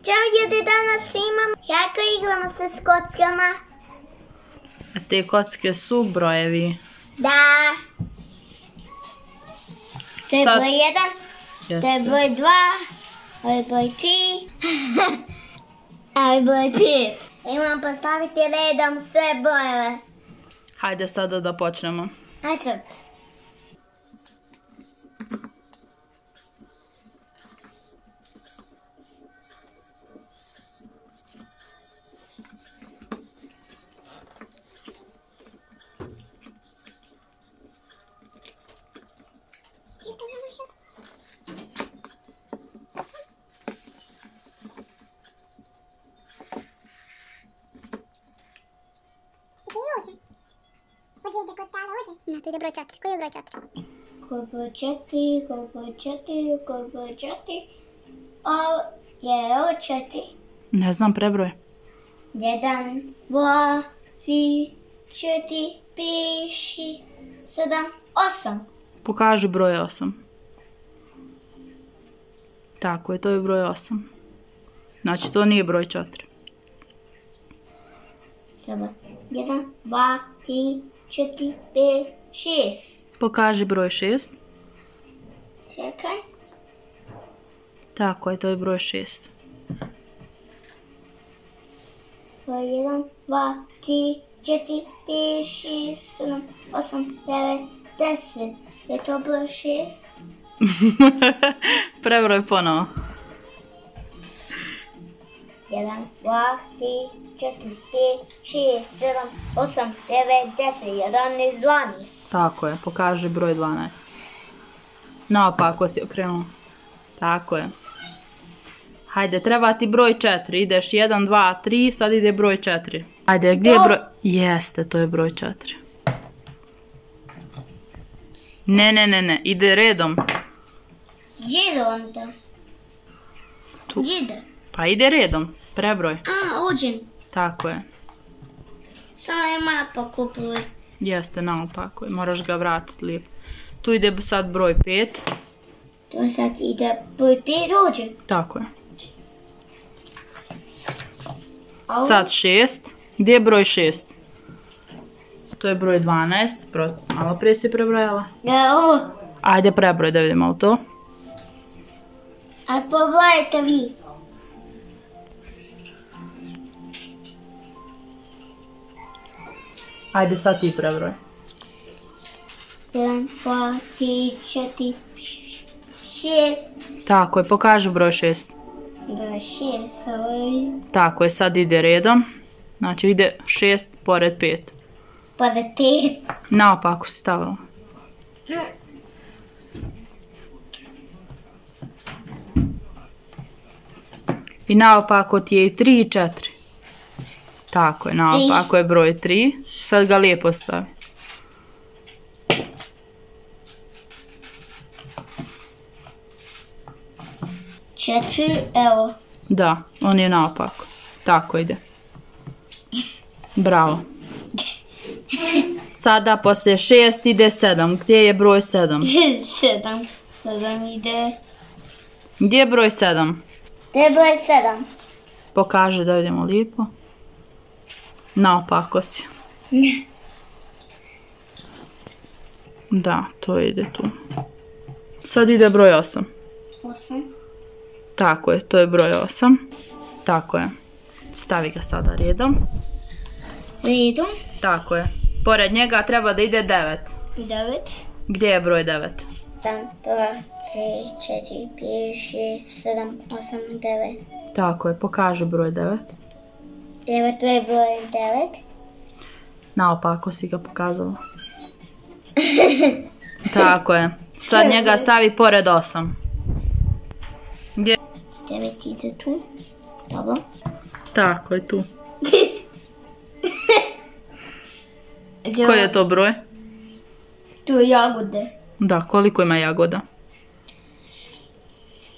Ćao ljudi, danas imam jako igramo se s kockama. A te kocke su brojevi. Da. To je Sad- broj 1, to je broj 2, ovo je broj 3, a ovo je broj 5. Imam postaviti redom sve brojeve. Hajde sada da počnemo. Ajde sad. Ne, to ide broj 4. Koji je broj 4? Ko je broj 4, ko je broj 4, ko je broj 4. Ovo je ovo 4. Ne znam prebroj. 1, 2, 3, 4, 5, 6, 7, 8. Pokaži broj 8. Tako je, to je broj 8. Znači to nije broj 4. Treba 1, 2, 3, 4, 5, 6. Pokaži broj 6. Čekaj. Tako je, to je broj 6. To je 1, 2, 3, 4, 5, 6, 7, 8, 9, 10. Je to broj 6? Prebroj ponovo. 1, 2, 3, 4, 5, 6, 7, 8, 9, 10, 11, 12. Tako je, pokaži broj 12. Naopako si okrenuo. Tako je. Hajde, treba ti broj 4. Ideš 1, 2, 3, sad ide broj 4. Hajde, gdje je broj... Jeste, to je broj 4. Ne, ide redom. Gdje je onda? Tu. Gdje ide? Pa ide redom, prebroj. A, ovdje. Tako je. Samo je mapa kupili. Jeste, naopako je, moraš ga vratiti lijepo. Tu ide sad broj 5. To sad ide broj 5 ovdje. Tako je. A ovo- Sad 6. Gdje je broj 6? To je broj 12. Malo prije si prebrojala. Ja, ovo. Ajde prebroj da vidimo to. A pogledajte vi. Ajde sad ti prebroj. 1, 2, 3, 4, 6. Tako je, pokaži broj 6. Da, 6, ovo je Tako je, sad ide redom. Znači ide 6 pored 5. pored 5. Naopako si stavila. I naopako ti je i 3 i 4. Tako je, naopako je broj 3. Sad ga lijepo stavi. Četiri, evo. Da, on je naopako. Tako ide. Bravo. Sada poslije 6 ide 7. Gdje je broj 7? 7. 7 ide. Gdje je broj 7? To je broj 7. Pokaži da vidimo lijepo. Naopako si. Da, to ide tu. Sad ide broj 8. 8. Tako je, to je broj 8. Tako je. Stavi ga sada redom. Redu. Tako je. Pored njega treba da ide 9. 9. Gdje je broj 9? 1, 2, 3, 4, 5, 6, 7, 8, 9. Tako je, pokaži broj 9. Evo, to je broj 9. Naopako si ga pokazala. Tako je. Sad njega stavi pored 8. Gdje? 9 ide tu. Dobro. Tako je tu. Koji je to broj? Tu je jagode. Da, koliko ima jagoda?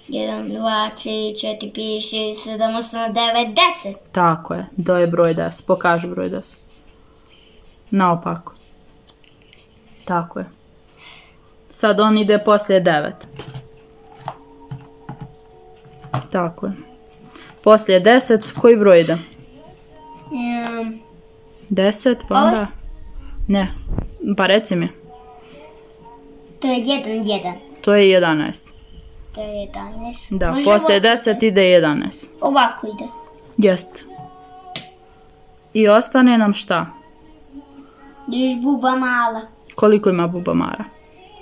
1, 2, 3, 4, 5, 6, 7, 8, 9, 10. Tako je, to je broj 10. Pokaži broj 10. Naopako. Tako je. Sad on ide poslije 9. Tako je. Poslije 10, koji broj ide? 10, pa Ovaj? onda... Ne, pa reci mi. To je 1. To je 11. To je 11. Da, Može poslije ovako 10 ide 11. Ovako ide. Jest. I ostane nam šta? Još buba mala. Koliko ima bubamara?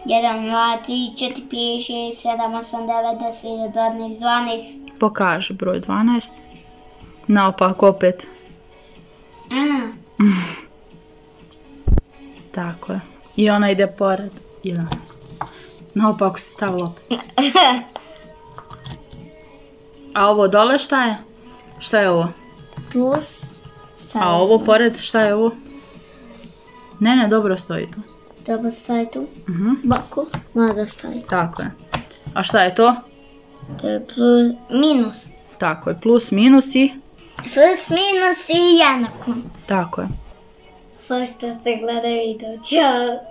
1, 2, 3, 4, 5, 6, 7, 8, 9, 10, 11, 12. Pokaži broj 12. Naopak opet. Tako je. I ona ide pored 11. Naopak se stavila opet. A ovo dole šta je? Šta je ovo? Plus. A ovo pored šta je ovo? Ne, dobro stoji tu. Dobro stoji tu. Ovako. Mada stoji. Tako je. A šta je to? To je plus, minus. Tako je, plus, minus i... Plus, minus i jednako. Tako je. Pošto ste gledali video. Ćao.